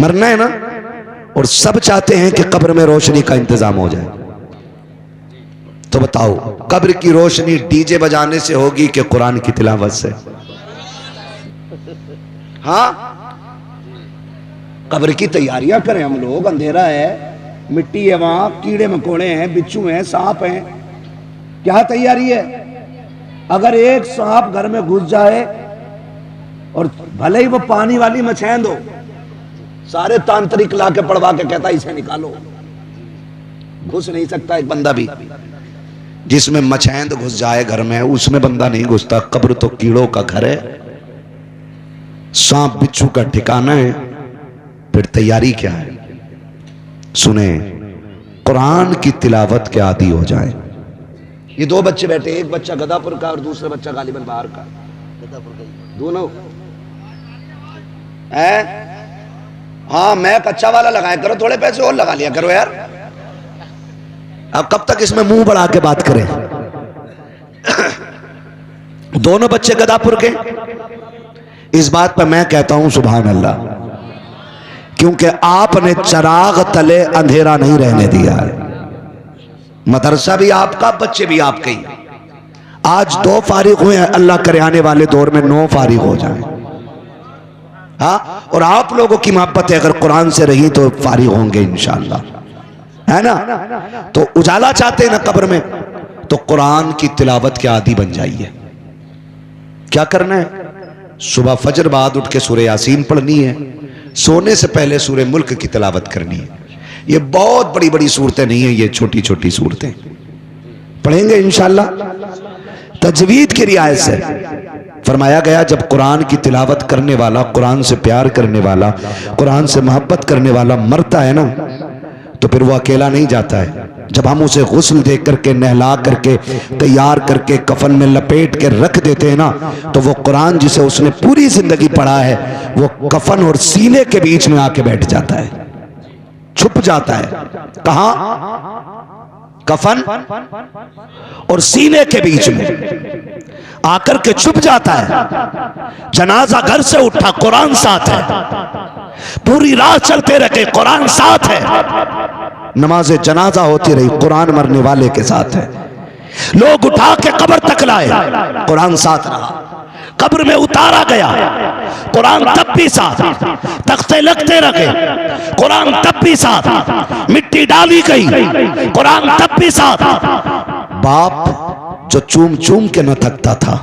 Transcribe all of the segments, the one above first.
मरना है ना, और सब चाहते हैं कि कब्र में रोशनी का इंतजाम हो जाए। तो बताओ, कब्र की रोशनी डीजे बजाने से होगी कि कुरान की तिलावत से? हाँ, कब्र की तैयारियां करें हम लोग। अंधेरा है, मिट्टी है, वहां कीड़े मकोड़े हैं, बिच्छू हैं, सांप हैं। क्या तैयारी है? अगर एक सांप घर में घुस जाए और भले ही वो पानी वाली मछैंद हो, सारे तांत्रिक ला के पड़वा के कहता इसे निकालो। घुस नहीं सकता एक बंदा भी। जिसमें मछैंद घुस जाए घर में, उसमें बंदा नहीं घुसता। कब्र तो कीड़ों का घर है, सांप बिच्छू का ठिकाना है। फिर तैयारी क्या है? सुने, कुरान की तिलावत के आदी हो जाए। ये दो बच्चे बैठे, एक बच्चा गदापुर का और दूसरा बच्चा गालिबन बाहर का। दोनों है। हाँ, मैं कच्चा वाला लगाया करो, थोड़े पैसे और लगा लिया करो यार। अब कब तक इसमें मुंह बढ़ा के बात करें? दोनों बच्चे गदापुर के। इस बात पर मैं कहता हूं सुभान अल्लाह, क्योंकि आपने चराग तले अंधेरा नहीं रहने दिया है। मदरसा भी आपका, बच्चे भी आपके ही। आज 2 फारिग हुए हैं, अल्लाह करे आने वाले दौर में 9 फारिग हो जाए। हाँ, और आप लोगों की मोहब्बत अगर कुरान से रही तो फारिग होंगे इंशाअल्लाह, है ना? तो उजाला चाहते हैं ना कब्र में, तो कुरान की तिलावत के आदी बन जाइए। क्या करना है? सुबह फजर बाद उठ के सूरह यासीन पढ़नी है, सोने से पहले सूरह मुल्क की तिलावत करनी है। ये बहुत बड़ी बड़ी सूरतें नहीं है, ये छोटी छोटी सूरतें पढ़ेंगे इंशाअल्लाह। तजवीद की रियायत से फरमाया गया, जब कुरान की तिलावत करने वाला, कुरान से प्यार करने वाला, कुरान से मोहब्बत करने वाला मरता है ना, तो फिर वो अकेला नहीं जाता है। जब हम उसे गुस्ल दे करके, नहला करके, तैयार करके, कफन में लपेट के रख देते हैं ना, तो वो कुरान जिसे उसने पूरी जिंदगी पढ़ा है, वो कफन और सीने के बीच में आके बैठ जाता है, छुप जाता है। कहां? कफन और सीने के बीच में आकर के छुप जाता है। जनाजा घर से उठा, कुरान साथ है। पूरी रात चलते रहे, कुरान साथ है। नमाज जनाजा होती रही, कुरान मरने वाले के साथ है। लोग उठा के कब्र तक लाए, कुरान साथ रहा। कब्र में उतारा गया, कुरान तब भी साथ। तख्ते लगते रखे, कुरान तब भी साथ। मिट्टी डाली गई, कुरान तब भी साथ। बाप जो चूम चूम के न थकता था,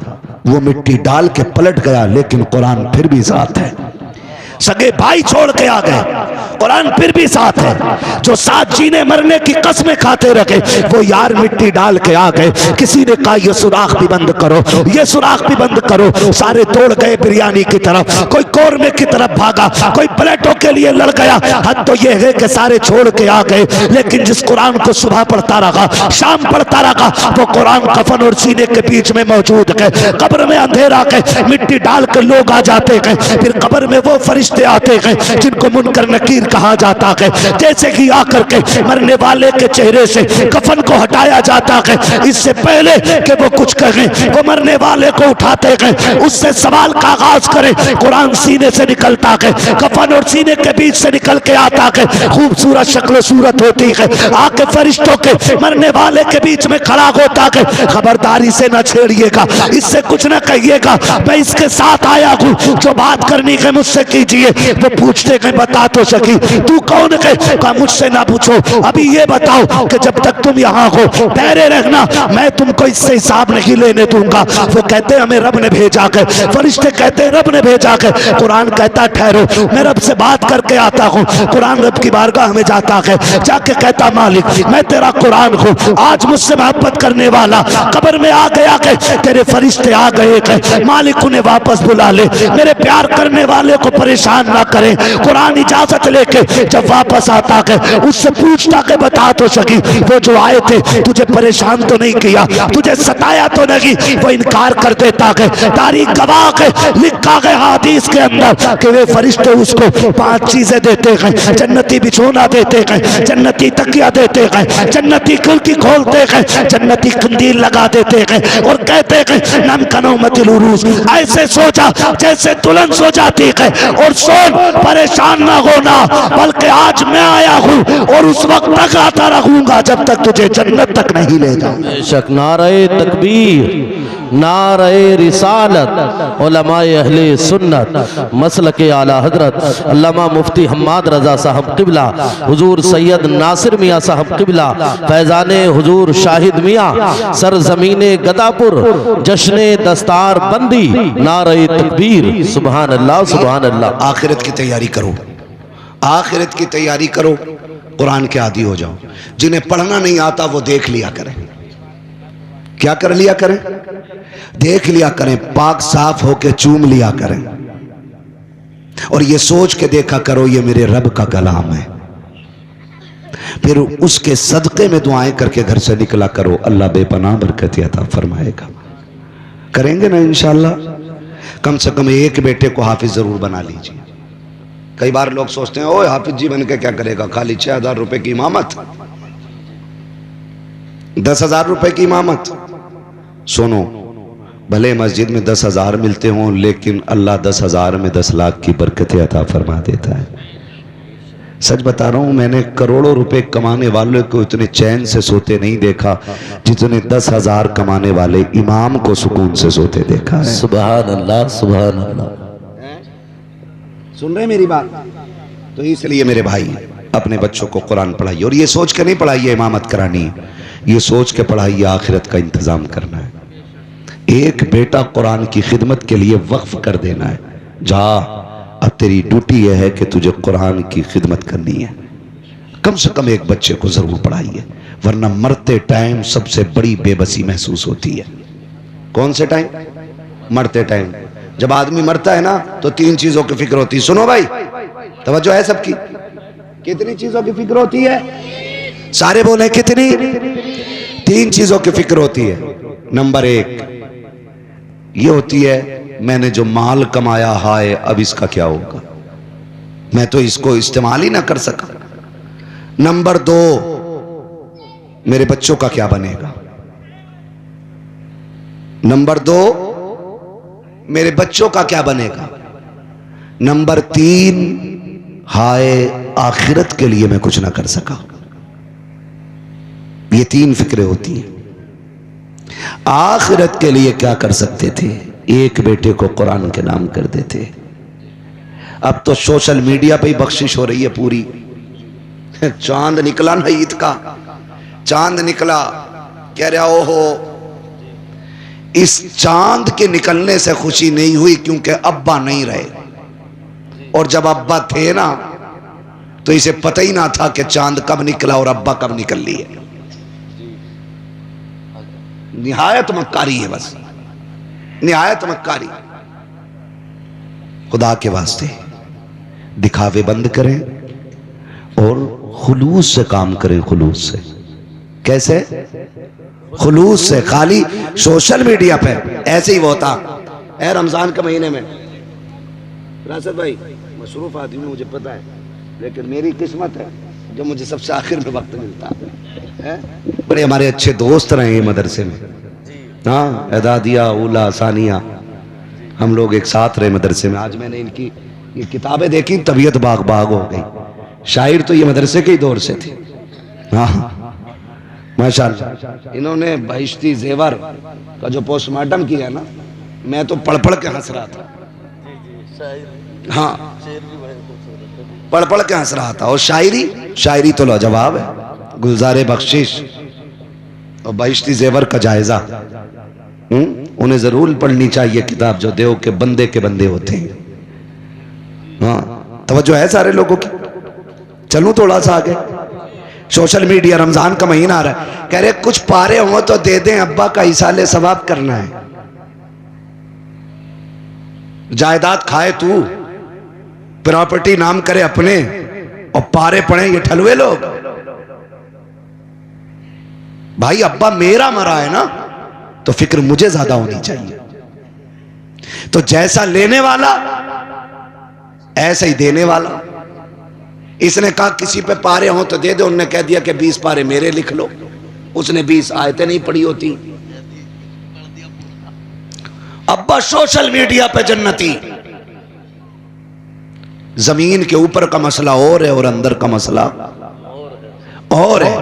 वो मिट्टी डाल के पलट गया, लेकिन कुरान फिर भी साथ है। सगे भाई छोड़ के आ गए, कुरान फिर भी साथ है। जो साथ जीने मरने की कसमें खाते रखे, वो यार मिट्टी डाल के आ गए। किसी ने कहा ये सुराख भी बंद करो, ये सुराख भी बंद करो। सारे दौड़ गए बिरयानी की तरफ, कोई कौरमे की तरफ भागा, कोई प्लेटों के लिए लड़ गया। हद तो ये है कि सारे छोड़ के आ गए, लेकिन जिस कुरान को सुबह पढ़ता रहा, शाम पढ़ता रहा, वो कुरान कफन और सीने के बीच में मौजूद है। कब्र में अंधेरा के मिट्टी डाल कर लोग आ जाते हैं, फिर कब्र में वो फरिश्ते आते हैं जिनको मुनकर नकीर कहा जाता है। जैसे कि आकर के मरने वाले के चेहरे से कफन को हटाया जाता है, इससे पहले कि वो कुछ कहें, वो मरने वाले को उठाते हैं, उससे सवाल का आगाज करें। कुरान सीने से निकलता है, कफन और सीने के बीच से निकल के आता है। खूबसूरत शक्ल सूरत होती है, आके फरिश्तों के मरने वाले के बीच में खड़ा होता है। खबरदारी से न छेड़िएगा, इससे कुछ न कहिएगा, मैं इसके साथ आया हूँ, जो बात करनी है मुझसे कीजिए। वो पूछते हैं बता तो सकी तू कौन है? कहा मुझसे ना पूछो, अभी ये बताओ कि जब तक तुम यहाँ हो ठहरे रहना, मैं तुमको इससे हिसाब नहीं लेने दूंगा। वो कहते हैं हमें रब ने भेजा कर, फरिश्ते कहते हैं रब ने भेजा कर। कुरान कहता ठहरो, मैं रब से बात करके आता हूँ। कुरान रब की बारगाह में जाता है, जाके कहता मालिक मैं तेरा कुरान हूँ, आज मुझसे मोहब्बत करने वाला कब्र में आ गया के तेरे फरिश्ते आ गए के, मालिक उन्हें वापस बुला ले, मेरे प्यार करने वाले को परेशान ना करें। कुरान इजाजत लेके जब वापस आता है, उससे पूछता के बता तो सकी वो जो आए थे तुझे परेशान तो नहीं किया, तुझे सताया तो नहीं? वो इनकार कर देता है। तारीख गवाह के लिखा है हदीस के अंदर कि वे फरिश्ते उसको 5 चीजें देते हैं। जन्नती बिछोना देते हैं, जन्नती तकिया देते हैं, जन्नती खिड़की खोलते हैं, जन्नती कंदील लगा देते हैं और कहते हैं नम कनो मतिल उरूस, ऐसे सो जा जैसे दुल्हन सो जाती है और सुन, परेशान ना होना, बल्कि आज मैं आया हूँ और उस वक्त तक आता रहूंगा जब तक तुझे जन्नत तक नहीं ले जाऊं। बेशक नारे तकबीर, नारे रिसालत, उलमाए अहले सुन्नत, मसलके आला हजरत अल्लामा मुफ्ती हम्माद रजा साहब किबला, हुजूर सैयद नासिर मियाँ साहब किबला, फैजाने हुजूर शाहिद मियाँ, सरजमीने गदापुर, जश्ने दस्तार बंदी, नारे तकबीर, सुबहान अल्लाह सुबहान अल्लाह। आखिरत की तैयारी करो, आखिरत की तैयारी करो, कुरान के आदी हो जाओ। जिन्हें पढ़ना नहीं आता वो देख लिया करें। क्या कर लिया करें? देख लिया करें, पाक साफ होके चूम लिया करें और ये सोच के देखा करो ये मेरे रब का कलाम है। फिर उसके सदक़े में दुआएं करके घर से निकला करो, अल्लाह बेपनाह बरकत अता फरमाएगा। करेंगे ना इंशाअल्लाह। कम से कम एक बेटे को हाफिज जरूर बना लीजिए। कई बार लोग सोचते हैं ओए हाफिज जी बन के क्या करेगा, खाली 6,000 रुपए की इमामत, 10,000 रुपए की इमामत। सुनो, भले मस्जिद में 10,000 मिलते हों, लेकिन अल्लाह 10,000 में 10 लाख की बरकतें अता फरमा देता है। सच बता रहा हूं, मैंने करोड़ों रुपए कमाने वालों को इतने चैन से सोते नहीं देखा जितने 10,000 कमाने वाले इमाम को सुकून से सोते देखा है। सुभान अल्लाह सुभान अल्लाह। सुन रहे मेरी बात? तो इसलिए मेरे भाई अपने बच्चों को कुरान पढ़ाइए, और ये सोच के नहीं पढ़ाइए इमामत करानी है, ये सोच के पढ़ाइए आखिरत का इंतजाम करना है। एक बेटा कुरान की खिदमत के लिए वक्फ कर देना है। जा, अब तेरी ड्यूटी यह है कि तुझे कुरान की खिदमत करनी है। कम से कम एक बच्चे को जरूर पढ़ाइए, वरना मरते टाइम सबसे बड़ी बेबसी महसूस होती है। कौन से टाइम? मरते टाइम। जब आदमी मरता है ना तो 3 चीजों की फिक्र होती है। सुनो भाई, तवज्जो है सबकी। कितनी चीजों की फिक्र होती है? सारे बोले कितनी? 3 चीजों की फिक्र होती है। नंबर 1 ये होती है, मैंने जो माल कमाया, हाय अब इसका क्या होगा, मैं तो इसको इस्तेमाल ही ना कर सका। नंबर 2, मेरे बच्चों का क्या बनेगा। नंबर 2, मेरे बच्चों का क्या बनेगा। नंबर 3, हाय आखिरत के लिए मैं कुछ ना कर सका। ये 3 फिक्रें होती हैं। आखिरत के लिए क्या कर सकते थे? एक बेटे को कुरान के नाम कर देते। अब तो सोशल मीडिया पे ही बख्शिश हो रही है पूरी। चांद निकला ना ईद का, चांद निकला, कह रहा ओहो, इस चांद के निकलने से खुशी नहीं हुई क्योंकि अब्बा नहीं रहे, और जब अब्बा थे ना तो इसे पता ही ना था कि चांद कब निकला और अब्बा कब निकल ली है। निहायत मक्कारी है, बस निहायत मक्कारी। खुदा के वास्ते दिखावे बंद करें और खुलूस से काम करें। खुलूस से कैसे? खुलूस से। खाली सोशल मीडिया पे ऐसे ही वो होता है। रमजान के महीने में राशिद भाई मसरूफ आदमी, मुझे पता है, लेकिन मेरी किस्मत है जो मुझे सबसे आखिर में वक्त मिलता है। बड़े हमारे अच्छे दोस्त रहे मदरसे में, हाँ, एदादिया, उला, सानिया, हम लोग एक साथ रहे मदरसे में। आज मैंने इनकी ये किताबें देखी, तबीयत बाग बाग हो गई। शायर तो ये मदरसे के ही दौर से थे। हाँ माशाअल्लाह। इन्होंने बहिश्ती जेवर का जो पोस्टमार्टम किया ना, मैं तो पढ़ पढ़ के हंस रहा था। हाँ, पढ़ पढ़ के हंस रहा था। और शायरी तो लाजवाब है। गुलजारे बख्शिश और बहिश्ती जेवर का जायजा, उन्हें जरूर पढ़नी चाहिए किताब, जो देव के बंदे होते हैं। हाँ, तवज्जो है सारे लोगों की। चलूं थोड़ा सा आगे। सोशल मीडिया, रमजान का महीना आ रहा है, कह रहे कुछ पारे हो तो दे दें, अब्बा का इसाले सवाब करना है। जायदाद खाए तू, प्रॉपर्टी नाम करे अपने, और पारे पड़े ये ठलुए लोग। भाई अब्बा मेरा मरा है ना, तो फिक्र मुझे ज्यादा होनी चाहिए। तो जैसा लेने वाला ऐसा ही देने वाला। इसने कहा किसी पे पारे हो तो दे दो, उनने कह दिया कि 20 पारे मेरे लिख लो। उसने 20 आयतें नहीं पढ़ी होती। अब्बा सोशल मीडिया पे जन्नती, जमीन के ऊपर का मसला और है और अंदर का मसला और है।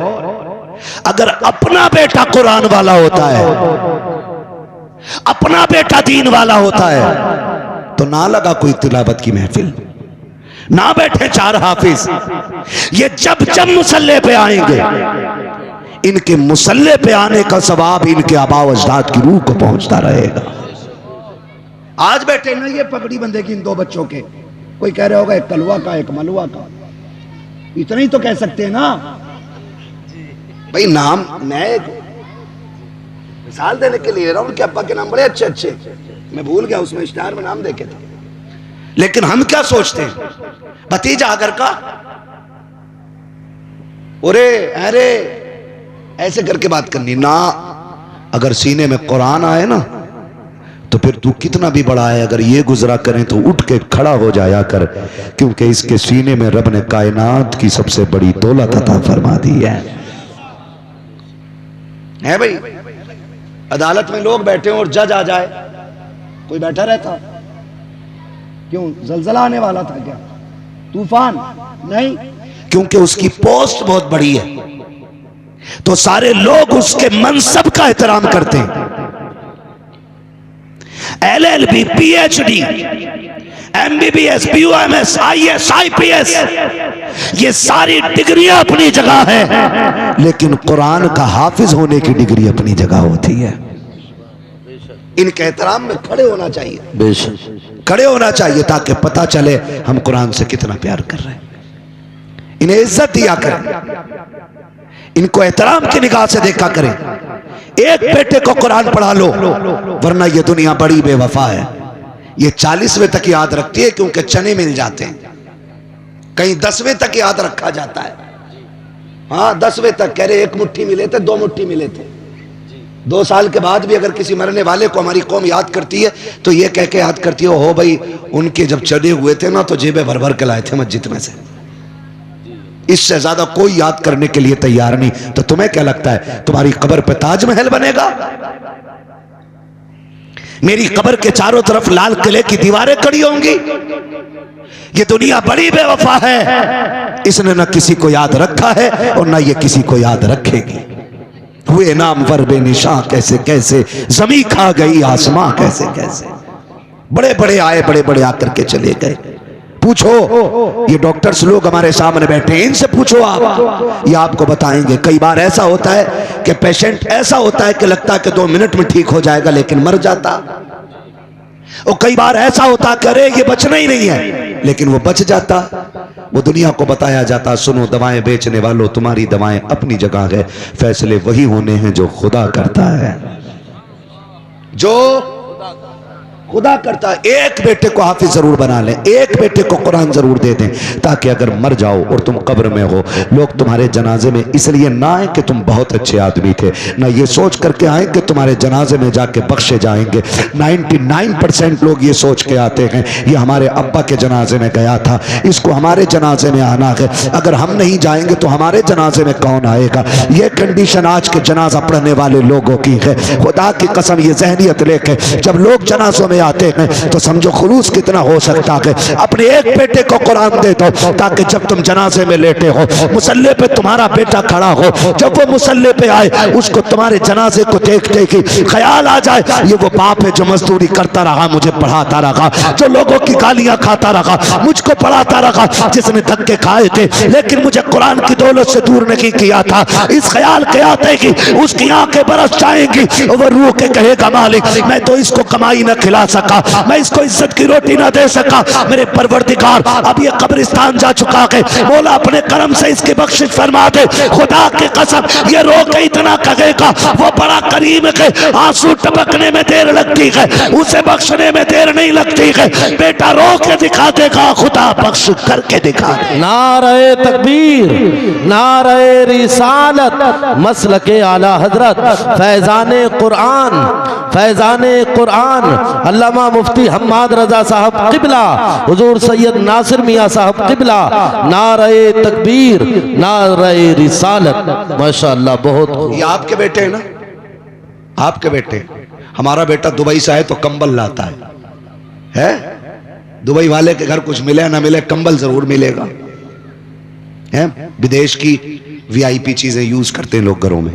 अगर अपना बेटा कुरान वाला होता है, अपना बेटा दीन वाला होता है, तो ना लगा कोई तिलावत की महफिल, ना बैठे 4 हाफिज। ये जब जब मुसल्ले पे आएंगे, इनके मुसल्ले पे आने का सवाब इनके आबा व अजदाद की रूह को पहुंचता रहेगा। आज बैठे ना ये पगड़ी बंधे की इन 2 बच्चों के, कोई कह रहा होगा एक कलवा का एक मलवा का, इतना ही तो कह सकते हैं ना भाई। नाम मैं मिसाल देने के लिए रहा हूं, उनके अब्बा के नाम बड़े अच्छे अच्छे, मैं भूल गया उसमें स्टार में नाम देखे थे। लेकिन हम क्या सोचते हैं, भतीजा अगर का अरे अरे ऐसे करके बात करनी ना। अगर सीने में कुरान आए ना तो फिर तू कितना भी बड़ा है, अगर ये गुजरा करें तो उठ के खड़ा हो जाया कर, क्योंकि इसके सीने में रब ने कायनात की सबसे बड़ी दौलत अता फरमा दी है भाई। अदालत में लोग बैठे हों और जज आ जाए, कोई बैठा रहता? क्यों, जलजला आने वाला था क्या, तूफान? नहीं, क्योंकि उसकी पोस्ट बहुत बड़ी है, तो सारे लोग उसके मनसब का एहतराम करते हैं। LLB, PhD, MBBS, BUMS, IS, IPS, ये सारी डिग्रियां अपनी जगह है, लेकिन कुरान का हाफिज होने की डिग्री अपनी जगह होती है। इनके एहतराम में खड़े होना चाहिए, बेशक खड़े होना चाहिए, ताकि पता चले हम कुरान से कितना प्यार कर रहे हैं। इन्हें इज्जत दिया करें, इनको एहतराम की निगाह से देखा करें। एक बेटे को कुरान पढ़ा लो, वरना ये दुनिया बड़ी बेवफा है। ये 40वें तक याद रखती है, क्योंकि चने मिल जाते हैं, कहीं 10वें तक याद रखा जाता है। हाँ 10वें तक कह रहे 1 मुट्ठी मिले थे, 2 मुट्ठी मिले थे। 2 साल के बाद भी अगर किसी मरने वाले को हमारी कौम याद करती है तो ये कह के याद करती है, हो भाई उनके जब चढ़े हुए थे ना तो जेबें भर भर के लाए थे मस्जिद में से। इससे ज्यादा कोई याद करने के लिए तैयार नहीं। तो तुम्हें क्या लगता है तुम्हारी कब्र पे ताजमहल बनेगा? मेरी कब्र के चारों तरफ लाल किले की दीवारें खड़ी होंगी? ये दुनिया बड़ी बेवफा है, इसने न किसी को याद रखा है और न ये किसी को याद रखेगी। हुए नाम वर बेनिशां कैसे कैसे, जमी खा गई आसमां कैसे कैसे। बड़े बड़े आए, बड़े बड़े आकर के चले गए। पूछो, ये डॉक्टर्स लोग हमारे सामने बैठे हैं, इनसे पूछो आप, ये आपको बताएंगे। कई बार ऐसा होता है कि पेशेंट ऐसा होता है कि लगता है कि 2 मिनट में ठीक हो जाएगा, लेकिन मर जाता। और कई बार ऐसा होता कि अरे ये बचना ही नहीं है, लेकिन वो बच जाता। वो दुनिया को बताया जाता, सुनो दवाएं बेचने वालों, तुम्हारी दवाएं अपनी जगह है, फैसले वही होने हैं जो खुदा करता है, जो खुदा करता है। एक बेटे को हाफिज जरूर बना लें, एक बेटे को कुरान जरूर दे दें, ताकि अगर मर जाओ और तुम कब्र में हो, लोग तुम्हारे जनाजे में इसलिए ना आए कि तुम बहुत अच्छे आदमी थे, ना ये सोच करके आए कि तुम्हारे जनाजे में जाके बख्शे जाएंगे। 99% लोग ये सोच के आते हैं ये हमारे अब्बा के जनाजे में गया था, इसको हमारे जनाजे में आना है, अगर हम नहीं जाएंगे तो हमारे जनाजे में कौन आएगा। ये कंडीशन आज के जनाजा पढ़ने वाले लोगों की है। खुदा की कसम ये जहनियत लेके जब लोग जनाजों में आते हैं तो समझो खुलूस कितना हो सकता है। अपने एक बेटे को कुरान दे दो, ताकि जब तुम जनाजे में लेटे हो, मुसल्ले पे तुम्हारा बेटा खड़ा हो, जब वो मुसल्ले पे आए उसको तुम्हारे जनाजे को देखते ही ख्याल आ जाए ये वो बाप है जो मजदूरी करता रहा, मुझे पढ़ाता रहा, जो लोगों की गालियां खाता रहा, मुझको पढ़ाता रहा, जिसने धक्के खाए थे लेकिन मुझे कुरान की दौलत से दूर नहीं किया था। इस ख्याल के आते कि उसकी आंखें बरस जाएंगी, वो रूह के कहेगा मालिक मैं तो इसको कमाई न खिला सका, मैं इसको इज्जत की रोटी ना दे सका, मेरे परवरदिगार अब ये कब्रिस्तान जा चुका है, मौला अपने करम से इसकी बख्शिश फरमा दे। खुदा की कसम ये रो के इतना कहेगा, वो बड़ा करीम है, आंसू टपकने में देर लगती है, उसे बख्शने में देर नहीं लगती है। बेटा रो के दिखा देगा, खुदा बख्श करके दिखा दे। नारे तकबीर, नारे रिसालत, मसलके आला हजरत, फैजाने कुरान, फैजाने कुरान, अल्लामा मुफ्ती हम्माद रजा साहब किबला, हुजूर सैयद नासिर मियाँ साहब किबला, नारे तकबीर, नारे रिसालत। माशाअल्लाह बहुत। ये आपके बेटे हैं ना, आपके बेटे। हमारा बेटा दुबई से आए तो कंबल लाता है? दुबई वाले के घर कुछ मिले ना मिले, कंबल जरूर मिलेगा। है विदेश की वीआईपी चीजें यूज करते हैं लोग घरों में,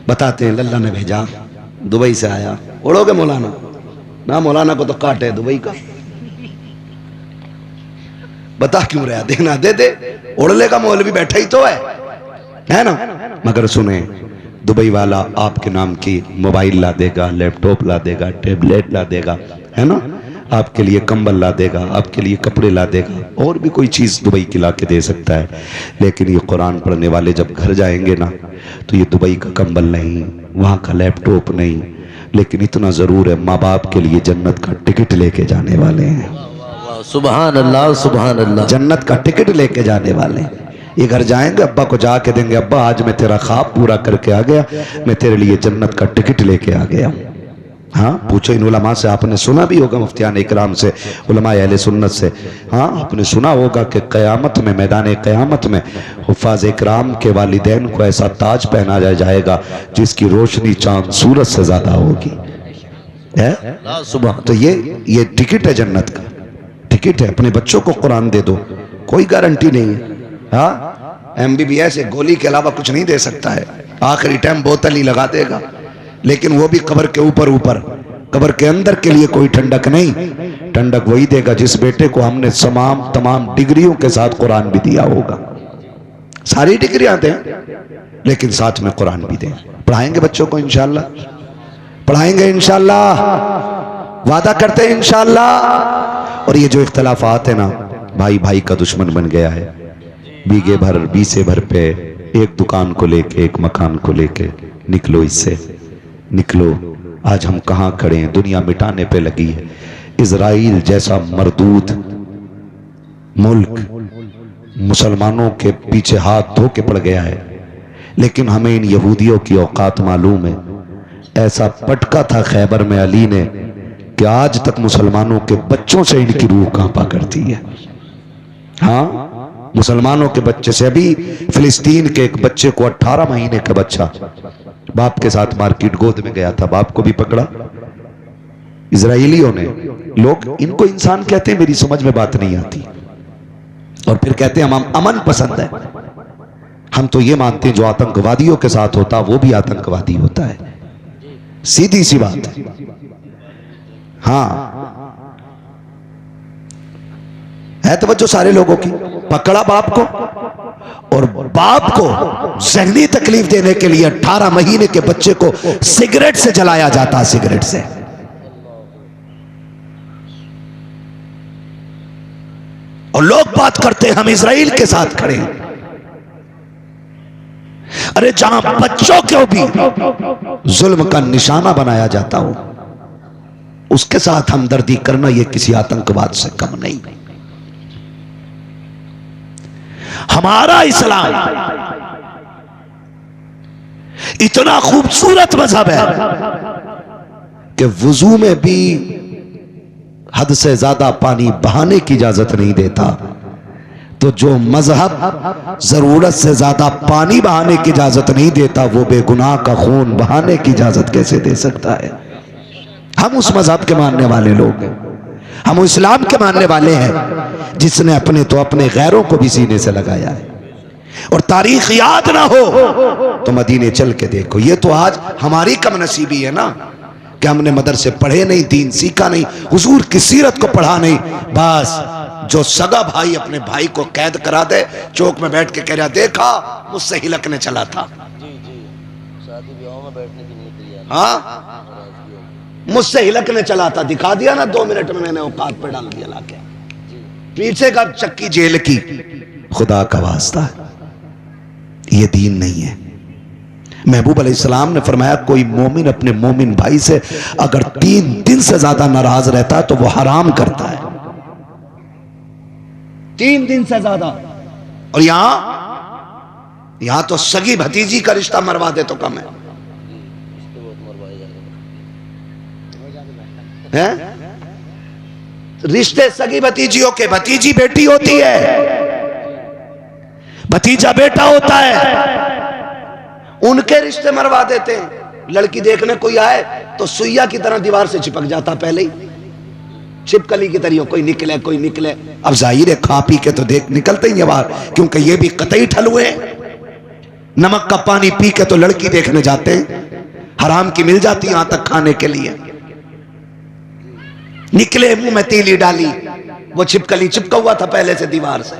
बताते हैं लल्ला ने भेजा, दुबई से आया। उड़ोगे मौलाना? ना, मौलाना को तो काट है दुबई का। बता क्यों रहा, देना दे दे, उड़ लेगा, मौलवी बैठा ही तो है ना। मगर सुने, दुबई वाला आपके नाम की मोबाइल ला देगा, लैपटॉप ला देगा, टेबलेट ला देगा, है ना, आपके लिए कंबल ला देगा, आपके लिए कपड़े ला देगा, और भी कोई चीज़ दुबई की ला के दे सकता है। लेकिन ये कुरान पढ़ने वाले जब घर जाएंगे ना, तो ये दुबई का कंबल नहीं, वहाँ का लैपटॉप नहीं, लेकिन इतना ज़रूर है, माँ बाप के लिए जन्नत का टिकट लेके जाने वाले हैं। सुभान अल्लाह, सुभान अल्लाह। जन्नत का टिकट लेके जाने वाले। ये घर जाएंगे, अब्बा को जाके देंगे, अब्बा आज मैं तेरा ख्वाब पूरा करके आ गया, मैं तेरे लिए जन्नत का टिकट लेके आ गया हूँ। हाँ, पूछो इन उलमा से, आपने सुना भी होगा, मुफ्तियान इकराम से, उलमा अहले सुन्नत से। हाँ, आपने सुना होगा कि क़यामत में, मैदान क़यामत में हुफ़ाज़ इकराम के वालिदैन को ऐसा ताज पहना जाएगा जिसकी रोशनी चांद सूरज से ज्यादा होगी। है सुबह। तो ये टिकट है, जन्नत का टिकट है। अपने बच्चों को कुरान दे दो, कोई गारंटी नहीं है। हाँ, MBBS एक गोली के अलावा कुछ नहीं दे सकता है, आखिरी टाइम बोतल ही लगा देगा, लेकिन वो भी कब्र के ऊपर, कब्र के अंदर के लिए कोई ठंडक नहीं। ठंडक वही देगा जिस बेटे को हमने तमाम डिग्रियों के साथ कुरान भी दिया होगा। सारी डिग्रियां दें, लेकिन साथ में कुरान भी दें। पढ़ाएंगे बच्चों को इंशाल्लाह, पढ़ाएंगे इंशाल्लाह, वादा करते हैं इंशाल्लाह। और ये जो इख्तलाफात है ना, भाई भाई का दुश्मन बन गया है। बीघे भर, बीसे भर पे एक दुकान को लेके, एक मकान को लेके निकलो, इससे निकलो। आज हम कहाँ खड़े हैं, दुनिया मिटाने पे लगी है। इजराइल जैसा मरदूद मुल्क मुसलमानों के पीछे हाथ धो के पड़ गया है, लेकिन हमें इन यहूदियों की औकात मालूम है। ऐसा पटका था खैबर में अली ने कि आज तक मुसलमानों के बच्चों से इनकी रूह कांपा करती है। हाँ, मुसलमानों के बच्चे से। अभी फिलिस्तीन के एक बच्चे को, 18 महीने का बच्चा, बाप के साथ मार्केट गोद में गया था, बाप को भी पकड़ा इजराइलियों ने। लोग इनको इंसान कहते हैं, मेरी समझ में बात नहीं आती, और फिर कहते हैं हम अमन पसंद है। हम तो ये मानते हैं जो आतंकवादियों के साथ होता वो भी आतंकवादी होता है, सीधी सी बात है। हाँ, है तवज्जो सारे लोगों की। पकड़ा बाप को, और बाप को जहनी तकलीफ देने के लिए 18 महीने के बच्चे को सिगरेट से जलाया जाता, सिगरेट से। और लोग बात करते हैं हम इजराइल के साथ खड़े हैं। अरे जहां बच्चों को भी जुल्म का निशाना बनाया जाता हो, उसके साथ हमदर्दी करना यह किसी आतंकवाद से कम नहीं। हमारा इस्लाम इतना खूबसूरत मजहब है कि वुजू में भी हद से ज्यादा पानी बहाने की इजाजत नहीं देता। तो जो मजहब जरूरत से ज्यादा पानी बहाने की इजाजत नहीं देता, वो बेगुनाह का खून बहाने की इजाजत कैसे दे सकता है? हम उस मजहब के मानने वाले लोग हैं, हम इस्लाम के मानने वाले हैं जिसने अपने तो अपने गैरों को भी सीने से लगाया है। और तारीख याद ना हो तो मदीने चल के देखो। ये तो आज हमारी कमनसीबी है ना कि हमने मदरसे पढ़े नहीं, दीन सीखा नहीं, हुजूर की सीरत को पढ़ा नहीं। बस जो सगा भाई अपने भाई को कैद करा दे, चौक में बैठ के कह रहा देखा मुझसे हिलकने चला था, शादी ब्याह में बैठने की नहीं तैयार। हाँ, मुझसे हिलकने चला था, दिखा दिया ना 2 मिनट में मैंने औकात पे डाल दिया लाके। पीछे का चक्की जेल की। खुदा का वास्ता ये दीन नहीं है। महबूब अलैहिस्सलाम ने फरमाया कोई मोमिन अपने मोमिन भाई से अगर 3 दिन से ज्यादा नाराज रहता है तो वो हराम करता है। 3 दिन से ज्यादा। और यहां तो सगी भतीजी का रिश्ता मरवा दे तो कम है, हैं? रिश्ते सगी भतीजियों के, भतीजी बेटी होती है, भतीजा बेटा होता है, उनके रिश्ते मरवा देते हैं। लड़की देखने कोई आए तो सुइया की तरह दीवार से चिपक जाता, पहले ही छिपकली की तरह कोई निकले कोई निकले। अब जाहिर है खा पी के तो देख निकलते ही है बाहर, क्योंकि ये भी कतई ठलुए हैं। नमक का पानी पी के तो लड़की देखने जाते हैं, हराम की मिल जाती यहां तक खाने के लिए। निकले मुंह में तीली डाली, वो छिपकली चिपका हुआ था पहले से दीवार से।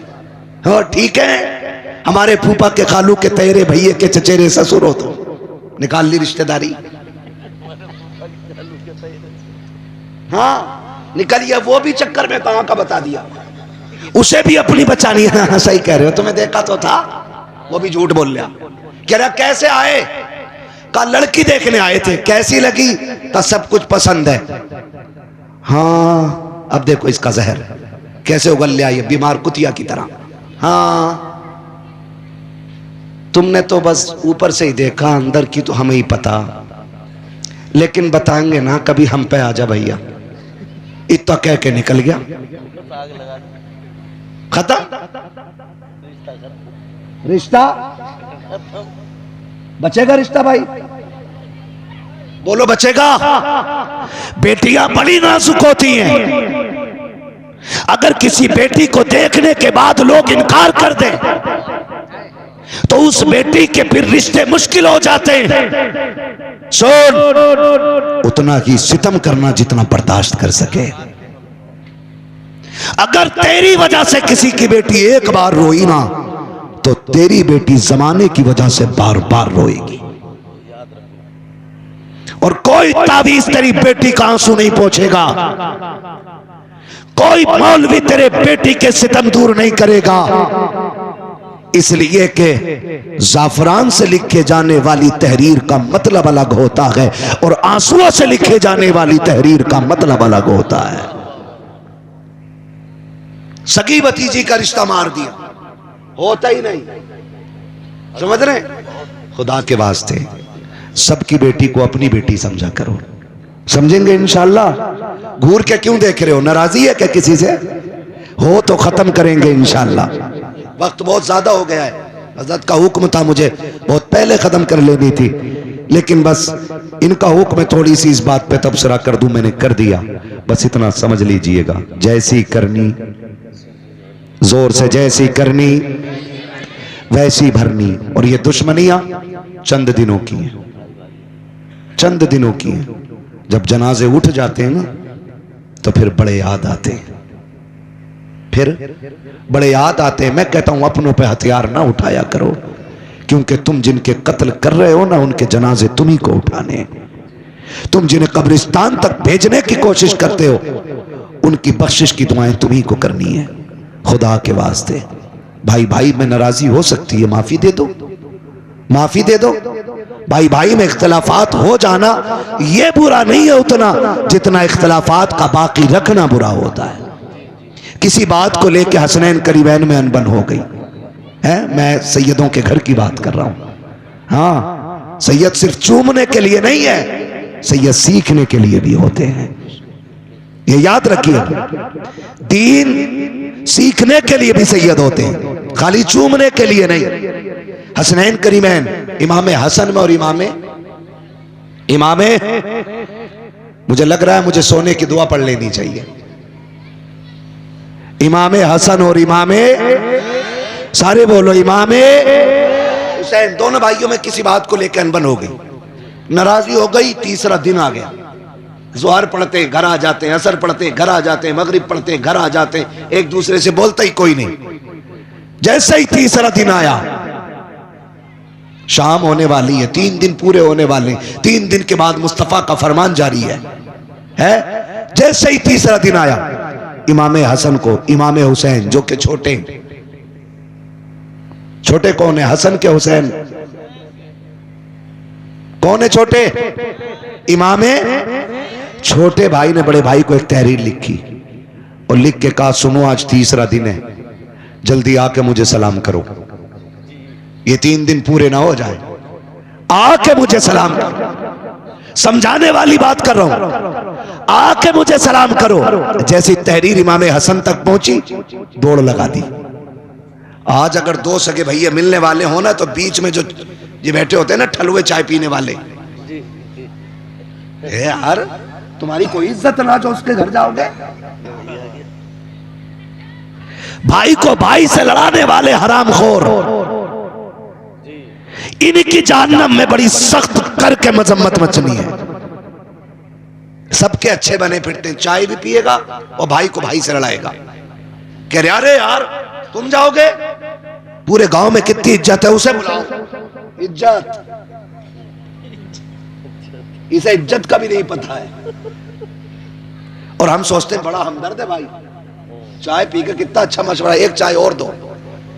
और ठीक है, हमारे फूफा के खालू के तेरे भैये के चचेरे ससुर हो तो निकाल ली रिश्तेदारी। हाँ निकलिए, वो भी चक्कर में कहां का बता दिया, उसे भी अपनी बचानी है। हाँ, सही कह रहे हो, तुम्हें देखा तो था, वो भी झूठ बोल लिया। कह रहा कैसे आए, का लड़की देखने आए थे, कैसी लगी, तो सब कुछ पसंद है। हाँ अब देखो इसका जहर कैसे उगल लिया ये बीमार कुतिया की तरह। हाँ तुमने तो बस ऊपर से ही देखा, अंदर की तो हमें ही पता, लेकिन बताएंगे ना कभी हम पे आ जा भैया। इतना कह के निकल गया, खत्म रिश्ता। बचेगा रिश्ता भाई, बोलो बचेगा। बेटियां बड़ी नाजुक होती हैं, अगर किसी बेटी को देखने के बाद लोग इनकार कर दें तो उस बेटी के फिर रिश्ते मुश्किल हो जाते हैं। सुन, उतना ही सितम करना जितना बर्दाश्त कर सके। अगर तेरी वजह से किसी की बेटी एक बार रोई ना, तो तेरी बेटी जमाने की वजह से बार बार रोएगी। और कोई तावीज तेरी बेटी का आंसू नहीं पोंछेगा, कोई मौलवी तेरे बेटी के सितम दूर नहीं करेगा। इसलिए कि जाफरान से लिखे जाने वाली तहरीर का मतलब अलग होता है और आंसुओं से लिखे जाने वाली तहरीर का मतलब अलग होता है। सगी भतीजी का रिश्ता मार दिया, होता ही नहीं, समझ रहे? खुदा के वास्ते सबकी बेटी को अपनी बेटी समझा करो। समझेंगे इंशाअल्लाह। घूर के क्यों देख रहे हो, नाराजी है क्या किसी से? हो तो खत्म करेंगे इंशाअल्लाह। वक्त बहुत ज्यादा हो गया है, हजरत का हुक्म था मुझे बहुत पहले खत्म कर लेनी थी, लेकिन बस इनका हुक्म है थोड़ी सी इस बात पे तबसरा कर दूं, मैंने कर दिया। बस इतना समझ लीजिएगा, जैसी करनी जोर से, जैसी करनी वैसी भरनी। और ये दुश्मनियां चंद दिनों की हैं, चंद दिनों की हैं। जब जनाजे उठ जाते हैं ना तो फिर बड़े याद आते हैं, फिर बड़े याद आते हैं। मैं कहता हूं अपनों पे हथियार ना उठाया करो, क्योंकि तुम जिनके कत्ल कर रहे हो ना, उनके जनाजे तुम्ही को उठाने। तुम जिन्हें कब्रिस्तान तक भेजने की कोशिश करते हो, उनकी बख्शिश की दुआएं तुम्ही को करनी है। खुदा के वास्ते भाई भाई में नाराजी हो सकती है, माफी दे दो, माफी दे दो। भाई भाई में इख्तलाफात हो जाना ये बुरा नहीं है उतना जितना इख्तलाफात का बाकी रखना बुरा होता है। किसी बात को लेकर हसनैन करीबैन में अनबन हो गई है, मैं सैयदों के घर की बात कर रहा हूं। हाँ, सैयद सिर्फ चूमने के लिए नहीं है, सैयद सीखने के लिए भी होते हैं, ये याद रखिए। दीन सीखने के लिए भी सैयद होते हैं, खाली चूमने के लिए नहीं। हसनैन करीमैन, इमाम हसन में और इमामे मुझे लग रहा है मुझे सोने की दुआ पढ़ लेनी चाहिए। इमामे हसन और इमामे, सारे बोलो, इमामे हुसैन, दोनों भाइयों में किसी बात को लेकर अनबन हो गई, नाराजगी हो गई। तीसरा दिन आ गया, ज़ोहर पढ़ते घर आ जाते हैं, असर पढ़ते घर आ जाते हैं, मगरिब पढ़ते घर आ जाते हैं, एक दूसरे से बोलता ही कोई नहीं। जैसे ही तीसरा दिन आया, शाम होने वाली है, 3 दिन पूरे होने वाले, 3 दिन के बाद मुस्तफा का फरमान जारी है। जैसे ही तीसरा दिन आया, इमामे हसन को इमामे हुसैन जो कि छोटे छोटे कौन है, हसन के हुसैन कौन है छोटे? इमामे छोटे भाई ने बड़े भाई को एक तहरीर लिखी और लिख के कहा, सुनो आज तीसरा दिन है, जल्दी आके मुझे सलाम करो, ये 3 दिन पूरे ना हो जाए, आके मुझे सलाम करो। समझाने वाली बात कर रहा हूं, आके मुझे सलाम करो। जैसी तहरीर इमाम हसन तक पहुंची, दौड़ लगा दी। आज अगर 2 सगे भैया मिलने वाले हो ना, तो बीच में जो ये बैठे होते हैं ना ठलुए चाय पीने वाले, यार तुम्हारी कोई इज्जत ना जो उसके घर जाओगे। भाई को भाई से लड़ाने वाले हरामखोर, इनकी जहन्नम में बड़ी सख्त करके मजम्मत मचनी है। सबके अच्छे बने फिरते हैं, चाय भी पिएगा और भाई को भाई से लड़ाएगा। कह रहे अरे यार तुम जाओगे, पूरे गांव में कितनी इज्जत है, उसे बुलाओ। इज्जत, इसे इज्जत का भी नहीं पता है। और हम सोचते हैं बड़ा हमदर्द है भाई, चाय पी के कितना अच्छा मशवरा, एक चाय और दो,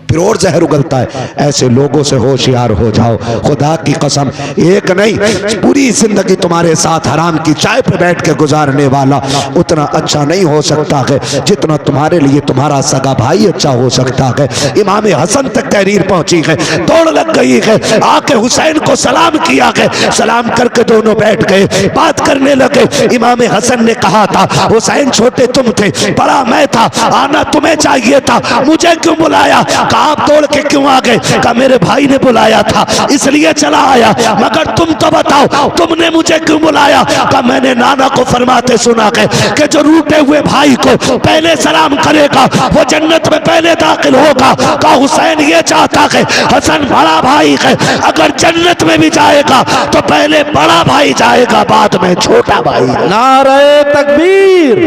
फिर और जहर उगलता है। ऐसे लोगों से होशियार हो जाओ, खुदा की कसम एक नहीं पूरी जिंदगी तुम्हारे साथ हराम की चाय पे बैठ के गुजारने वाला उतना अच्छा नहीं हो सकता है जितना तुम्हारे लिए तुम्हारा सगा भाई अच्छा हो सकता है। इमाम हसन तक तहरीर पहुंची है, दौड़ लग गई है, आके हुसैन को सलाम किया है, सलाम करके दोनों बैठ गए, बात करने लगे। इमाम हसन ने कहा था हुसैन छोटे तुम थे, बड़ा मैं था, आना तुम्हें चाहिए था, मुझे क्यों बुलाया? आप दौड़ के क्यों आ गए? कहा मेरे भाई ने बुलाया था इसलिए चला आया, मगर तुम तो बताओ तुमने मुझे क्यों बुलाया? कहा मैंने नाना को फरमाते सुना है कि जो रूठे हुए भाई को पहले सलाम करेगा वो जन्नत में पहले दाखिल होगा। कहा हुसैन ये चाहता है, हसन बड़ा भाई है, अगर जन्नत में भी जाएगा तो पहले बड़ा भाई जाएगा, बाद में छोटा भाई। नारे तकबीर,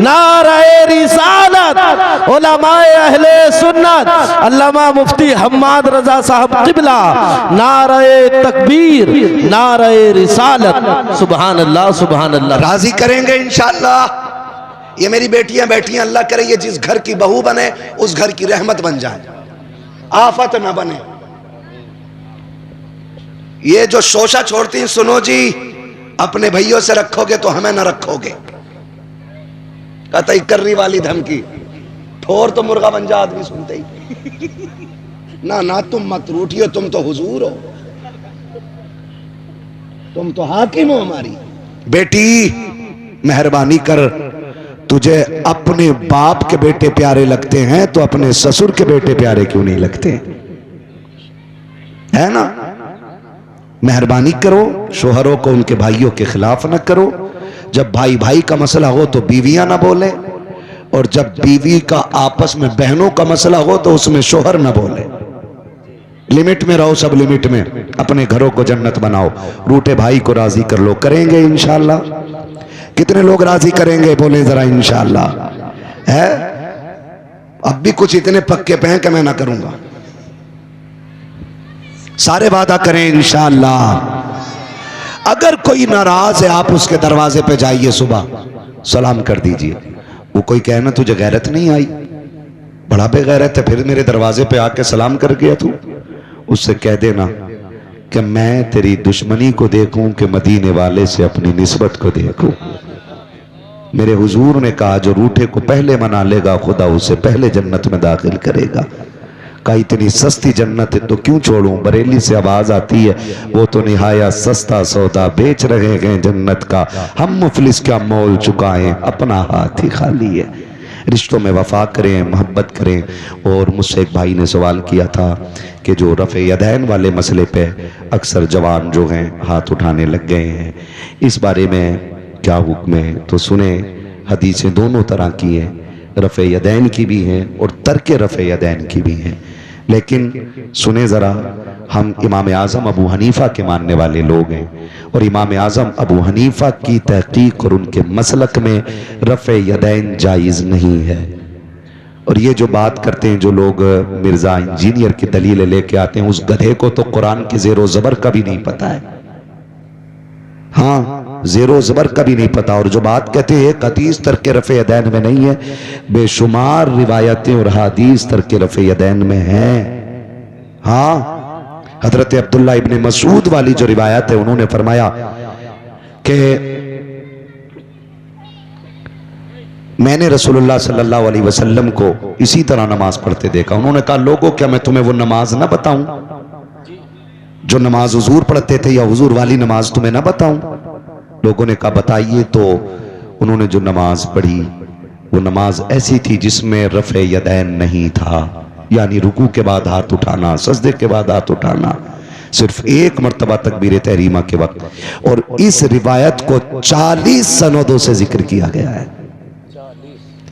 नारे रिसालत, उलमाए अहले सुन्नत अल्लामा मुफ्ती हम्माद रजा साहब क़िबला, नारे तकबीर, नारे रिसालत। सुभान अल्लाह, सुभान अल्लाह। राजी करेंगे इंशाअल्लाह। ये मेरी बेटियां बैठी हैं, अल्लाह करे ये जिस घर की बहू बने उस घर की रहमत बन जाए, आफत ना बने। ये जो शोशा छोड़ती हैं, सुनो जी अपने भैयों से रखोगे तो हमें ना रखोगे। कतई कर्री वाली धमकी, ठोर तो मुर्गा बन जा आदमी सुनते ही। ना ना तुम मत रूठियो, तुम तो हुजूर हो, तुम तो हाकिम हो हमारी। बेटी मेहरबानी कर, तुझे अपने बाप के बेटे प्यारे लगते हैं तो अपने ससुर के बेटे प्यारे क्यों नहीं लगते? है ना? मेहरबानी करो, शोहरों को उनके भाइयों के खिलाफ न करो। जब भाई भाई का मसला हो तो बीवियां ना बोले, और जब बीवी का आपस में बहनों का मसला हो तो उसमें शोहर ना बोले। लिमिट में रहो, सब लिमिट में, अपने घरों को जन्नत बनाओ। रूठे भाई को राजी कर लो, करेंगे इंशाअल्लाह? कितने लोग राजी करेंगे बोले जरा इंशाअल्लाह। है अब भी कुछ इतने पक्के पे हैं कि मैं ना करूंगा, सारे वादा करें इंशाअल्लाह। अगर कोई नाराज है आप उसके दरवाजे पे जाइए, सुबह सलाम कर दीजिए। वो कोई कहे ना तुझे गैरत नहीं आई, बड़ा बेगैरत है, फिर मेरे दरवाजे पे आके सलाम कर गया तू, उससे कह देना कि मैं तेरी दुश्मनी को देखूं कि मदीने वाले से अपनी निस्बत को देखूं। मेरे हुजूर ने कहा जो रूठे को पहले मना लेगा खुदा उसे पहले जन्नत में दाखिल करेगा। का इतनी सस्ती जन्नत है तो क्यों छोड़ूं? बरेली से आवाज आती है वो तो निहाया सस्ता सौदा बेच रहे हैं जन्नत का, हम मुफलिस क्या मोल चुकाएं, अपना हाथ ही खाली है। रिश्तों में वफा करें, मोहब्बत करें। और मुझसे एक भाई ने सवाल किया था कि जो रफ़े यदैन वाले मसले पे अक्सर जवान जो हैं हाथ उठाने लग गए हैं, इस बारे में क्या हुक्म है? तो सुने, हदीसें दोनों तरह की हैं, रफ़े यदैन की भी हैं और तर्के रफ़े यदैन की भी हैं। लेकिन सुने ज़रा, हम इमाम आज़म अबू हनीफ़ा के मानने वाले लोग हैं और इमाम आज़म अबू हनीफ़ा की तहक़ीक़ और उनके मसलक में रफ़े यदैन जायज़ नहीं है। और ये जो बात करते हैं जो लोग मिर्ज़ा इंजीनियर की दलीलें लेके आते हैं, उस गधे को तो कुरान के ज़ेरो ज़बर का भी नहीं पता है। हाँ, ज़ेरो ज़बर का भी नहीं पता। और जो बात कहते हैं एक हदीस तर्क रफ़े यदैन में नहीं है, बेशुमार रिवायतें और हदीस तर्क रफ़े यदैन में हैं। हाँ, हज़रत अब्दुल्ला इब्ने मसूद वाली जो रिवायत है, उन्होंने फरमाया कि मैंने रसूलुल्लाह सल्लल्लाहु अलैहि वसल्लम को इसी तरह नमाज पढ़ते देखा। उन्होंने कहा लोगों क्या मैं तुम्हें वो नमाज ना बताऊं जो नमाज हुजूर पढ़ते थे, या हुजूर वाली नमाज तुम्हें ना बताऊं? लोगों ने कहा बताइए। तो उन्होंने जो नमाज पढ़ी वो नमाज ऐसी थी जिसमें रफ़े यदैन नहीं था, यानी रुकू के बाद हाथ उठाना, सजदे के बाद हाथ उठाना, सिर्फ एक मर्तबा तकबीर तहरीमा के वक्त, और इस रिवायत को 40 सनदों से जिक्र किया गया है।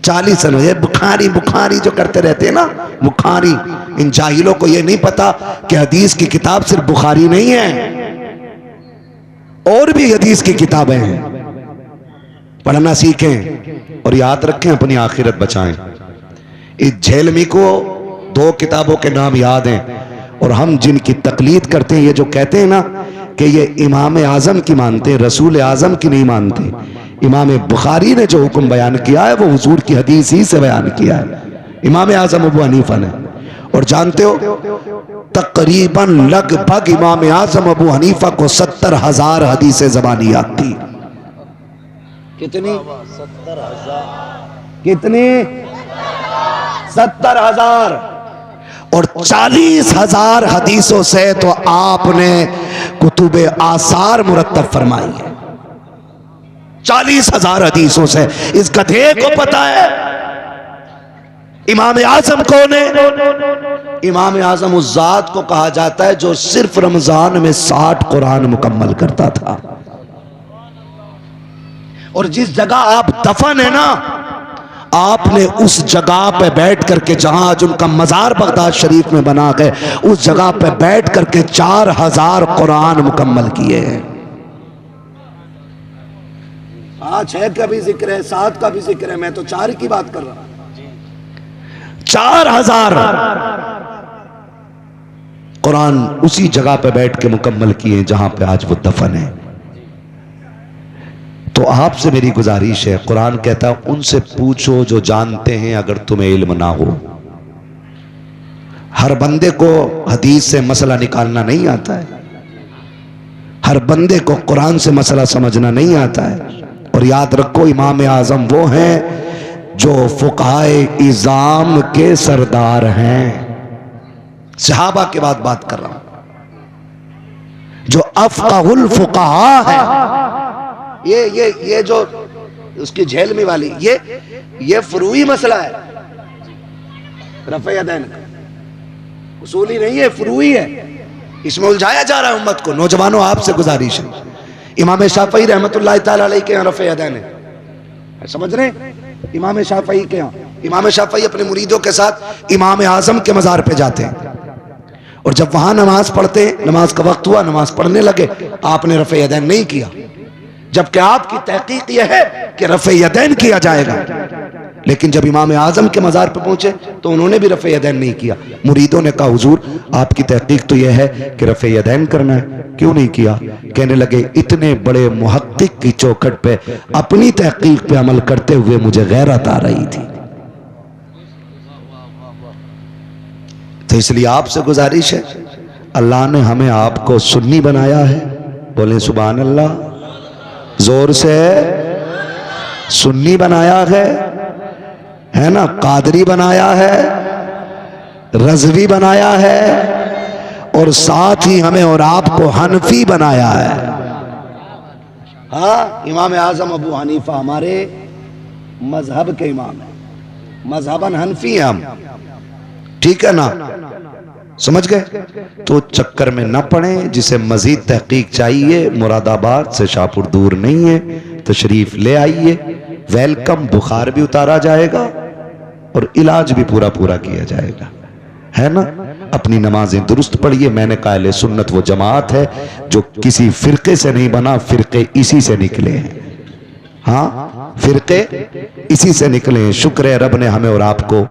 40 सनद। ये बुखारी बुखारी जो करते रहते हैं ना, बुखारी, इन जाहिलों को ये नहीं पता कि हदीस की किताब सिर्फ बुखारी नहीं है, और भी हदीस की किताबें हैं। पढ़ना सीखें और याद रखें, अपनी आखिरत बचाएं। इस झेलमी को 2 किताबों के नाम याद हैं, और हम जिनकी तकलीद करते हैं, ये जो कहते हैं ना कि ये इमाम आजम की मानते हैं, रसूल आजम की नहीं मानते। इमाम बुखारी ने जो हुक्म बयान किया है वो हुजूर की हदीस ही से बयान किया है, इमाम आजम अबू हनीफा ने। और जानते हो, तकरीबन लगभग इमाम आजम अबू हनीफा को 70,000 हदीसें ज़बानी याद थी। कितनी? 70,000। कितनी? 70,000। और 40,000 हदीसों से तो आपने कुतुबे आसार मुरत्तब फरमाई है। 40,000 हदीसों से। इस गधे को पता है इमाम आजम कौन है? इमाम आजम उस जात को कहा जाता है जो सिर्फ रमजान में 60 कुरान मुकम्मल करता था। और जिस जगह आप दफन है ना, आपने उस जगह पे बैठ करके, जहां आज उनका मजार बगदाद शरीफ में बना है, उस जगह पे बैठ करके 4000 कुरान मुकम्मल किए हैं। 6 का भी जिक्र है, 7 का भी जिक्र है, मैं तो 4 की बात कर रहा हूं। 4000 कुरान उसी जगह पे बैठ के मुकम्मल किए जहां पे आज वो दफन है। तो आपसे मेरी गुजारिश है, कुरान कहता है उनसे पूछो जो जानते हैं अगर तुम्हें इल्म ना हो। हर बंदे को हदीस से मसला निकालना नहीं आता है, हर बंदे को कुरान से मसला समझना नहीं आता है। और याद रखो, इमाम आजम वो हैं जो फुकाए इज़ाम के सरदार हैं। सहाबा के बाद बात कर रहा हूं, जो अफ़क़हुल फुक़हा है। ये जो उसकी झेलमी वाली, ये फुरूई मसला है, रफ़े यदैन का उसूली नहीं है, फुरूई है। इसमें उलझाया जा रहा है उम्मत को। नौजवानों, आपसे गुजारिश है, इमाम शाफ़ई रहमतुल्लाह तआला अलैह के यहाँ रफ़े यदैन है, समझ रहे हैं? इमाम शाफ़ई के यहाँ, इमाम शाफ़ई अपने मुरीदों के साथ इमाम आज़म के मज़ार पे जाते हैं, और जब वहां नमाज पढ़ते, नमाज का वक्त हुआ, नमाज पढ़ने लगे, आपने रफ़े यदैन नहीं किया, जबकि आपकी तहकीक यह है कि रफ़े यदैन किया जाएगा। लेकिन जब इमाम आजम के मज़ार पर पहुंचे तो उन्होंने भी रफ़े यदैन नहीं किया। मुरीदों ने कहा, हुजूर आपकी तहकीक तो यह है कि रफ़े यदैन करना है, क्यों नहीं किया? कहने लगे, इतने बड़े मुहक्किक की चौखट पे अपनी तहकीक पे अमल करते हुए मुझे गैरत आ रही थी। तो इसलिए आपसे गुजारिश है, अल्लाह ने हमें आपको सुन्नी बनाया है, बोले सुभान अल्लाह, जोर से। सुन्नी बनाया है ना, कादरी बनाया है, रज़वी बनाया है, और साथ ही हमें और आपको हनफी बनाया है। हाँ, इमाम आजम अबू हनीफा हमारे मजहब के इमाम है, मजहबन हनफी हैं हम, ठीक है ना? समझ गए? तो चक्कर में न पड़े। जिसे मजीद तहकीक चाहिए, मुरादाबाद से शाहपुर दूर नहीं है, तशरीफ ले आइए, वेलकम। बुखार भी उतारा जाएगा और इलाज भी पूरा पूरा किया जाएगा, है ना? अपनी नमाजें दुरुस्त पढ़िए। मैंने कहा अहले सुन्नत वो जमात है जो किसी फिरके से नहीं बना, फिरके इसी से निकले हैं। हाँ, फिरके इसी से निकले हैं। शुक्र है रब ने हमें और आपको